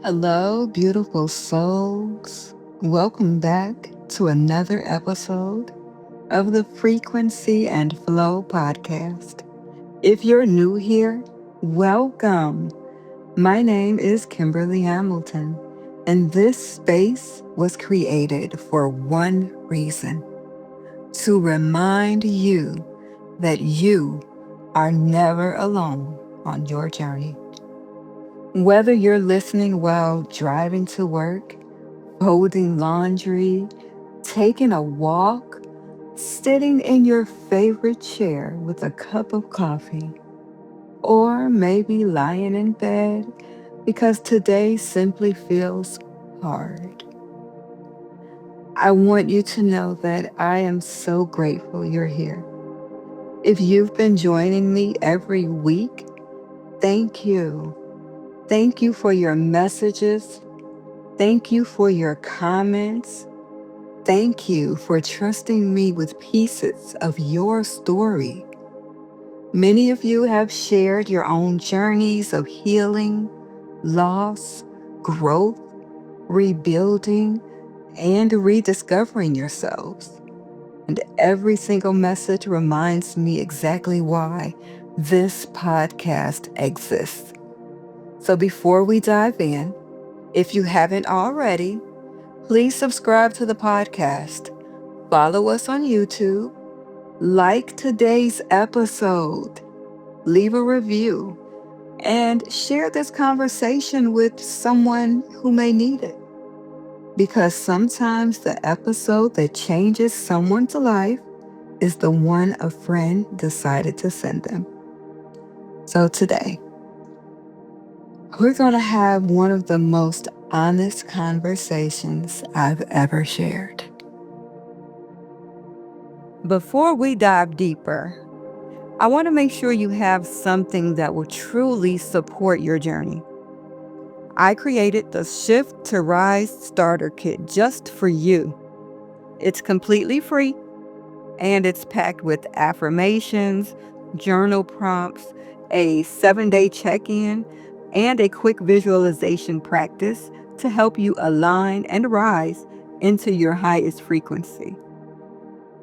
Hello, beautiful souls. Welcome back to another episode of the Frequency and Flow Podcast. If you're new here, welcome. My name is Kimberley Hamilton, and this space was created for one reason: to remind you that you are never alone on your journey. Whether you're listening while driving to work, folding laundry, taking a walk, sitting in your favorite chair with a cup of coffee, or maybe lying in bed because today simply feels hard, I want you to know that I am so grateful you're here. If you've been joining me every week, thank you. Thank you for your messages. Thank you for your comments. Thank you for trusting me with pieces of your story. Many of you have shared your own journeys of healing, loss, growth, rebuilding, and rediscovering yourselves. And every single message reminds me exactly why this podcast exists. So before we dive in, if you haven't already, please subscribe to the podcast, follow us on YouTube, like today's episode, leave a review, and share this conversation with someone who may need it. Because sometimes the episode that changes someone's life is the one a friend decided to send them. So today, we're going to have one of the most honest conversations I've ever shared. Before we dive deeper, I want to make sure you have something that will truly support your journey. I created the Shift to Rise Starter Kit just for you. It's completely free and it's packed with affirmations, journal prompts, a 7-day check-in, and a quick visualization practice to help you align and rise into your highest frequency.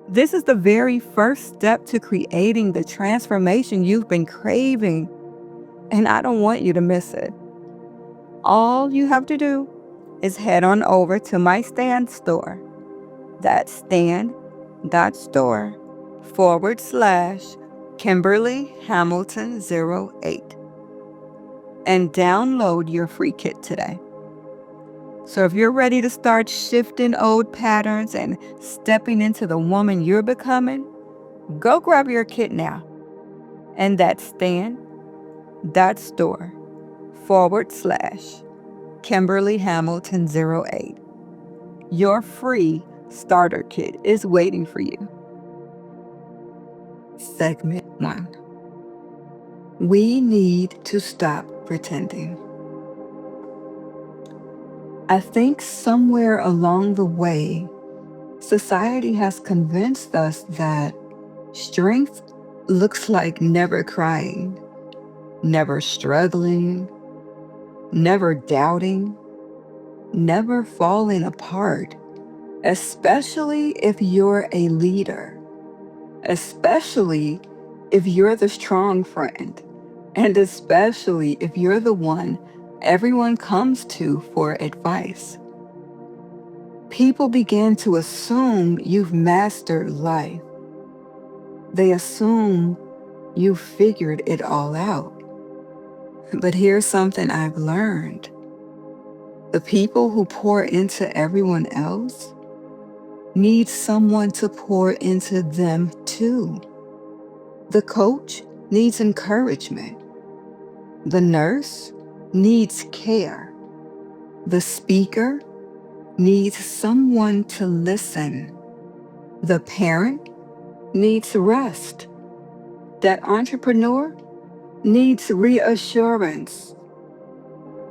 This is the very first step to creating the transformation you've been craving, and I don't want you to miss it. All you have to do is head on over to my Stand store. That's stand.store/Kimberley Hamilton 08 and download your free kit today. So if you're ready to start shifting old patterns and stepping into the woman you're becoming, go grab your kit now. And that's stand.store/Kimberley Hamilton 08. Your free starter kit is waiting for you. Segment 1. We need to stop pretending. I think somewhere along the way, society has convinced us that strength looks like never crying, never struggling, never doubting, never falling apart, especially if you're a leader, especially if you're the strong friend, and especially if you're the one everyone comes to for advice. People begin to assume you've mastered life. They assume you've figured it all out. But here's something I've learned. The people who pour into everyone else need someone to pour into them too. The coach needs encouragement. The nurse needs care. The speaker needs someone to listen. The parent needs rest. That entrepreneur needs reassurance.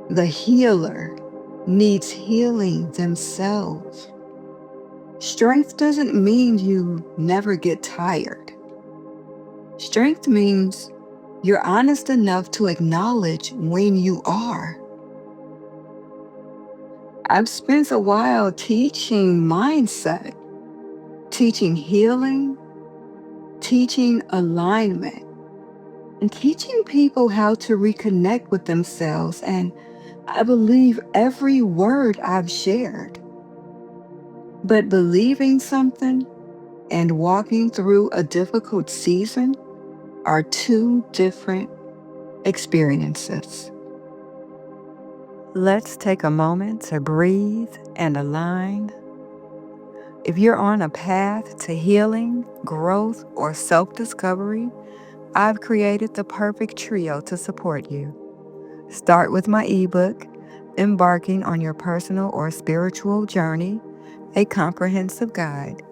The healer needs healing themselves. Strength doesn't mean you never get tired. Strength means you're honest enough to acknowledge when you are. I've spent a while teaching mindset, teaching healing, teaching alignment, and teaching people how to reconnect with themselves. And I believe every word I've shared. But believing something and walking through a difficult season are two different experiences. Let's take a moment to breathe and align. If you're on a path to healing, growth, or self discovery, I've created the perfect trio to support you. Start with my ebook, Embarking on Your Personal or Spiritual Journey, a Comprehensive Guide,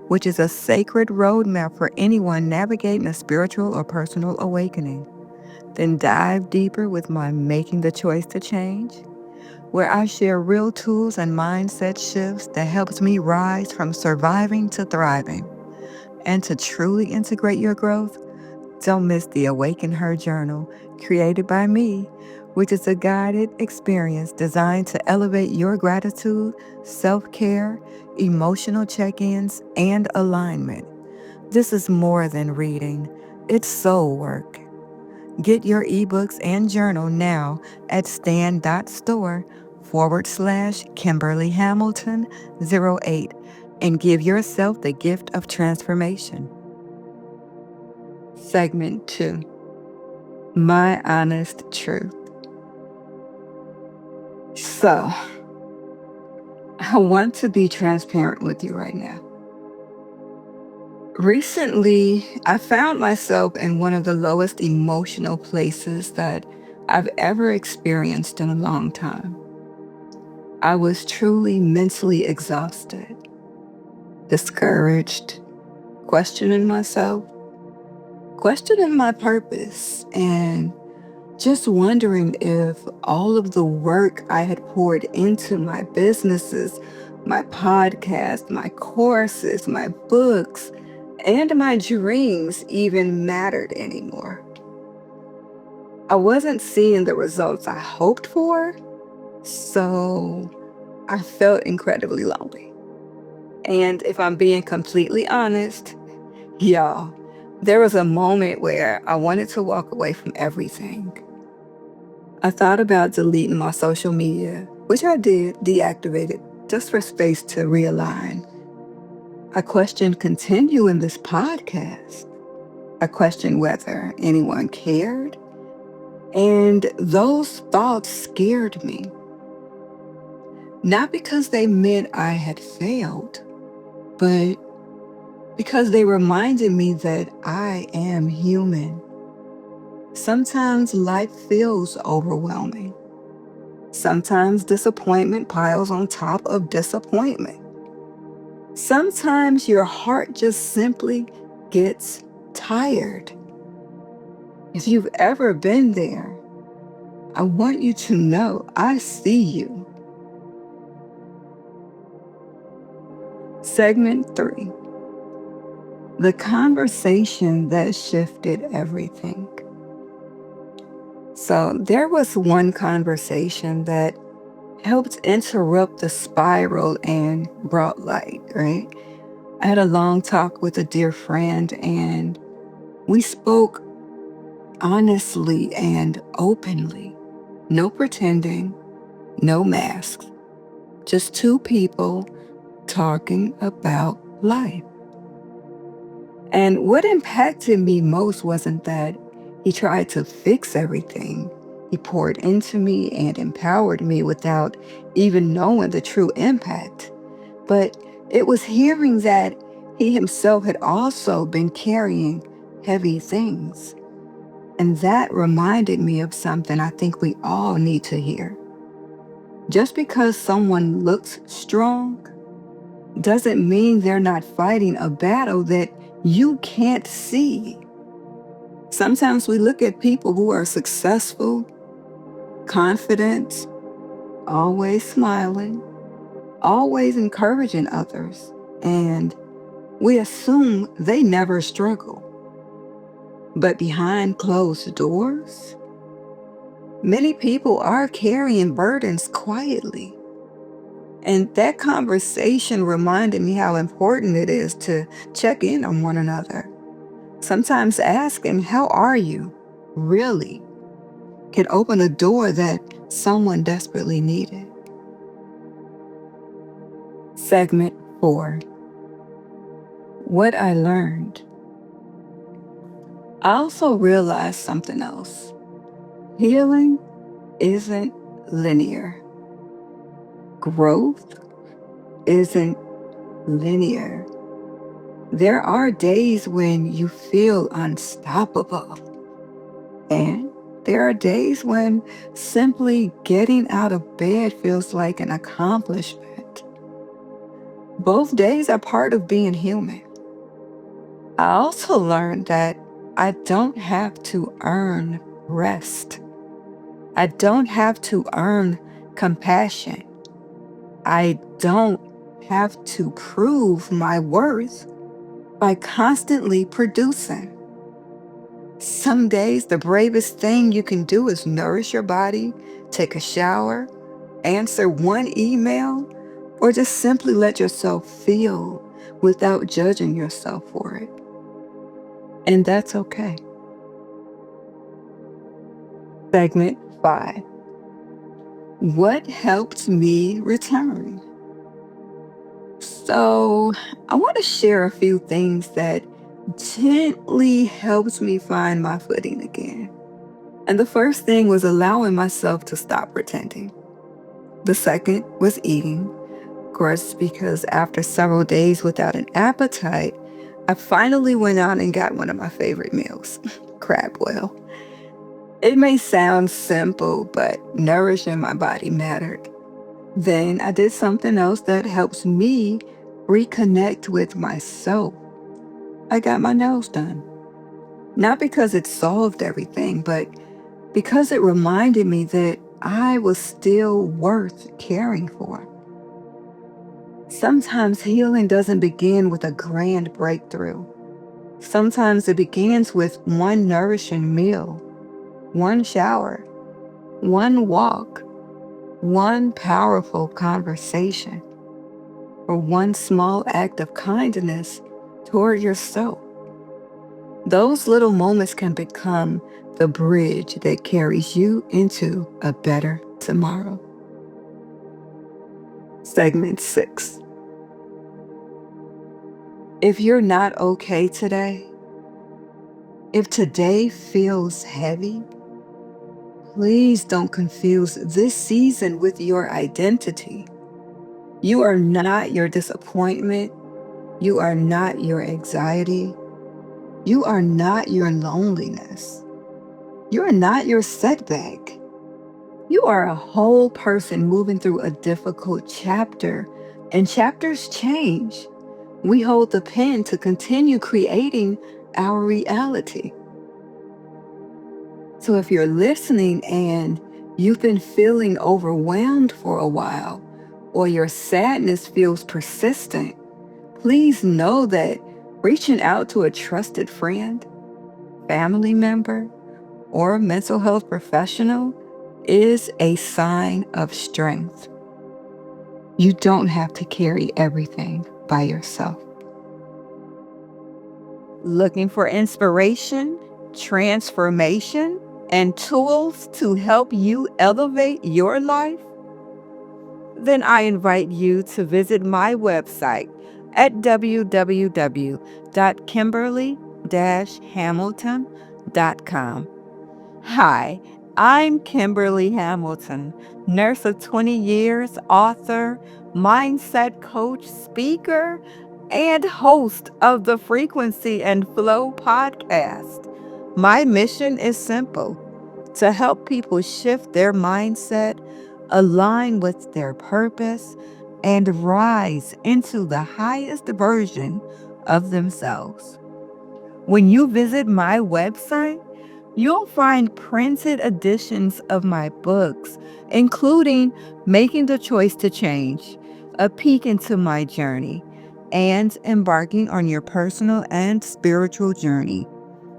which is a sacred roadmap for anyone navigating a spiritual or personal awakening. Then dive deeper with my Making the Choice to Change, where I share real tools and mindset shifts that helps me rise from surviving to thriving. And to truly integrate your growth, don't miss the Awaken Her Journal, created by me, which is a guided experience designed to elevate your gratitude, self-care, emotional check-ins, and alignment. This is more than reading. It's soul work. Get your ebooks and journal now at stan.store/Kimberley Hamilton 08 and give yourself the gift of transformation. Segment 2, My Honest Truth. So, I want to be transparent with you right now. Recently, I found myself in one of the lowest emotional places that I've ever experienced in a long time. I was truly mentally exhausted, discouraged, questioning myself, questioning my purpose, and just wondering if all of the work I had poured into my businesses, my podcast, my courses, my books, and my dreams even mattered anymore. I wasn't seeing the results I hoped for, so I felt incredibly lonely. And if I'm being completely honest, y'all, there was a moment where I wanted to walk away from everything. I thought about deleting my social media, which I did, deactivate it, just for space to realign. I questioned continuing this podcast. I questioned whether anyone cared. And those thoughts scared me. Not because they meant I had failed, but because they reminded me that I am human. Sometimes life feels overwhelming. Sometimes disappointment piles on top of disappointment. Sometimes your heart just simply gets tired. If you've ever been there, I want you to know I see you. Segment 3, the conversation that shifted everything. So there was one conversation that helped interrupt the spiral and brought light, right? I had a long talk with a dear friend, and we spoke honestly and openly. No pretending, no masks, just two people talking about life. And what impacted me most wasn't that he tried to fix everything. He poured into me and empowered me without even knowing the true impact. But it was hearing that he himself had also been carrying heavy things. And that reminded me of something I think we all need to hear. Just because someone looks strong doesn't mean they're not fighting a battle that you can't see. Sometimes we look at people who are successful, confident, always smiling, always encouraging others, and we assume they never struggle. But behind closed doors, many people are carrying burdens quietly. And that conversation reminded me how important it is to check in on one another. Sometimes asking, "How are you?" really can open a door that someone desperately needed. Segment 4. What I learned. I also realized something else. Healing isn't linear. Growth isn't linear. There are days when you feel unstoppable, and there are days when simply getting out of bed feels like an accomplishment. Both days are part of being human. I also learned that I don't have to earn rest. I don't have to earn compassion. I don't have to prove my worth by constantly producing. Some days, the bravest thing you can do is nourish your body, take a shower, answer one email, or just simply let yourself feel without judging yourself for it. And that's okay. Segment 5. What helped me return? So, I want to share a few things that gently helped me find my footing again. And the first thing was allowing myself to stop pretending. The second was eating, of course, because after several days without an appetite, I finally went out and got one of my favorite meals, crab boil. It may sound simple, but nourishing my body mattered. Then I did something else that helps me reconnect with myself. I got my nails done. Not because it solved everything, but because it reminded me that I was still worth caring for. Sometimes healing doesn't begin with a grand breakthrough. Sometimes it begins with one nourishing meal, one shower, one walk, one powerful conversation, or one small act of kindness toward yourself. Those little moments can become the bridge that carries you into a better tomorrow. Segment 6. If you're not okay today, if today feels heavy, please don't confuse this season with your identity. You are not your disappointment. You are not your anxiety. You are not your loneliness. You are not your setback. You are a whole person moving through a difficult chapter, and chapters change. We hold the pen to continue creating our reality. So if you're listening and you've been feeling overwhelmed for a while, or your sadness feels persistent, please know that reaching out to a trusted friend, family member, or a mental health professional is a sign of strength. You don't have to carry everything by yourself. Looking for inspiration, transformation, and tools to help you elevate your life? Then I invite you to visit my website at www.kimberley-hamilton.com. Hi, I'm Kimberley Hamilton, nurse of 20 years, author, mindset coach, speaker, and host of the Frequency and Flow Podcast. My mission is simple: to help people shift their mindset, align with their purpose, and rise into the highest version of themselves. When you visit my website, you'll find printed editions of my books, including Making the Choice to Change, A Peek into My Journey, and Embarking on Your Personal and Spiritual Journey.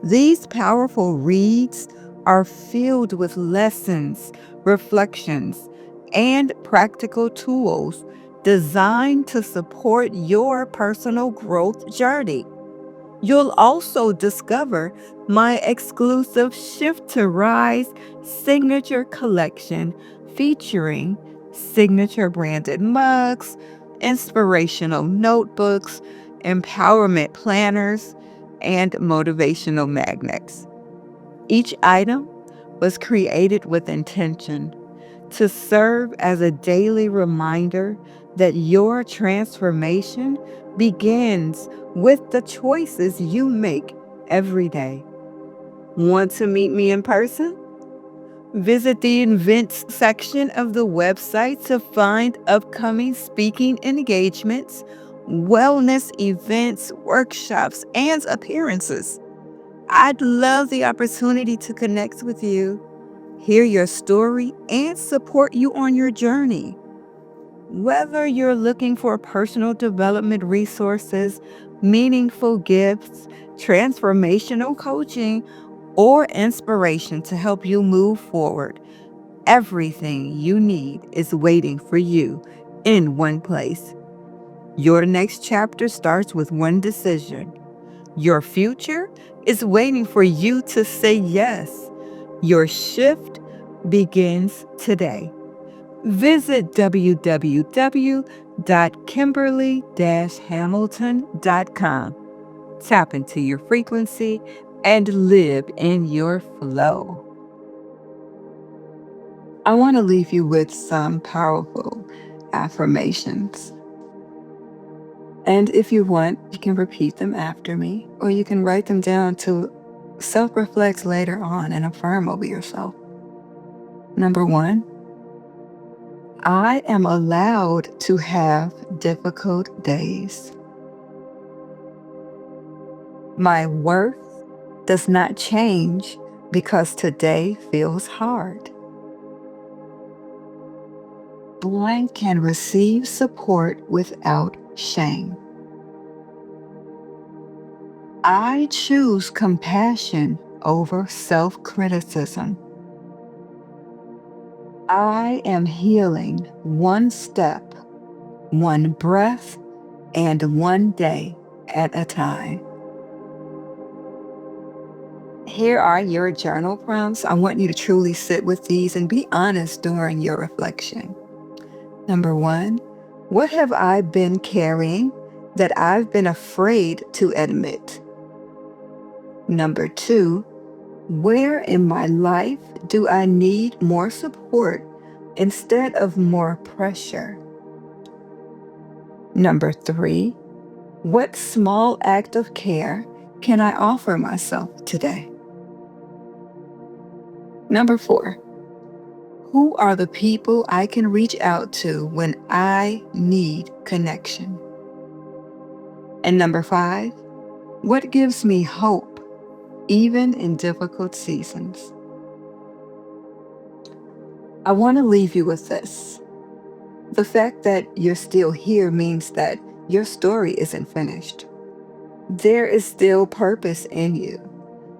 These powerful reads are filled with lessons, reflections, and practical tools designed to support your personal growth journey. You'll also discover my exclusive Shift to Rise signature collection featuring signature branded mugs, inspirational notebooks, empowerment planners, and motivational magnets. Each item was created with intention to serve as a daily reminder that your transformation begins with the choices you make every day. Want to meet me in person? Visit the events section of the website to find upcoming speaking engagements, wellness events, workshops, and appearances. I'd love the opportunity to connect with you, hear your story, and support you on your journey. Whether you're looking for personal development resources, meaningful gifts, transformational coaching, or inspiration to help you move forward, everything you need is waiting for you in one place. Your next chapter starts with one decision. Your future is waiting for you to say yes. Your shift begins today. Visit www.kimberley-hamilton.com. Tap into your frequency and live in your flow. I want to leave you with some powerful affirmations. And if you want, you can repeat them after me, or you can write them down to self reflect later on and affirm over yourself. Number one, I am allowed to have difficult days. My worth does not change because today feels hard. Blank can receive support without shame. I choose compassion over self-criticism. I am healing one step, one breath, and one day at a time. Here are your journal prompts. I want you to truly sit with these and be honest during your reflection. Number one, what have I been carrying that I've been afraid to admit? Number two, where in my life do I need more support instead of more pressure? Number three, what small act of care can I offer myself today? Number four, who are the people I can reach out to when I need connection? And number five, what gives me hope even in difficult seasons? I want to leave you with this. The fact that you're still here means that your story isn't finished. There is still purpose in you.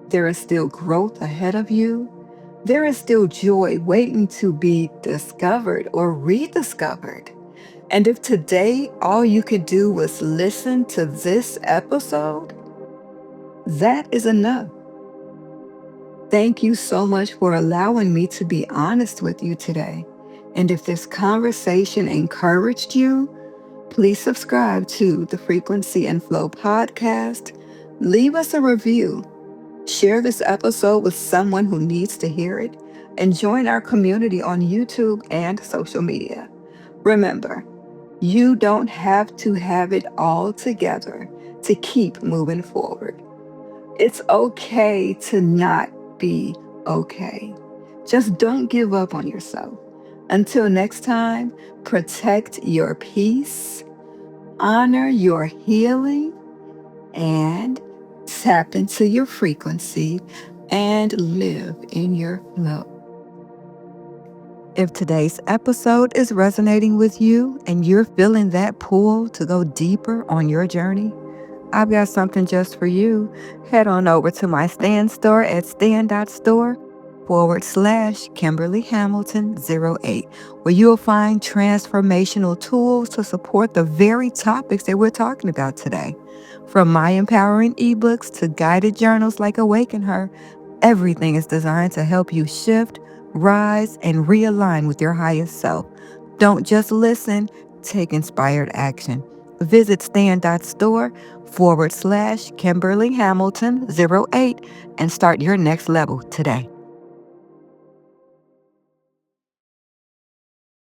There is still growth ahead of you. There is still joy waiting to be discovered or rediscovered. And if today all you could do was listen to this episode, that is enough. Thank you so much for allowing me to be honest with you today. And if this conversation encouraged you, please subscribe to the Frequency and Flow Podcast. Leave us a review. Share this episode with someone who needs to hear it. And join our community on YouTube and social media. Remember, you don't have to have it all together to keep moving forward. It's okay to not be okay. Just don't give up on yourself. Until next time, protect your peace, honor your healing, and tap into your frequency and live in your flow. If today's episode is resonating with you and you're feeling that pull to go deeper on your journey, I've got something just for you. Head on over to my Stand store at stand.store Kimberley Hamilton 08, where you'll find transformational tools to support the very topics that we're talking about today. From my empowering ebooks to guided journals like Awaken Her, everything is designed to help you shift, rise, and realign with your highest self. Don't just listen, take inspired action. Visit stand.store/Kimberley Hamilton 08 and start your next level today.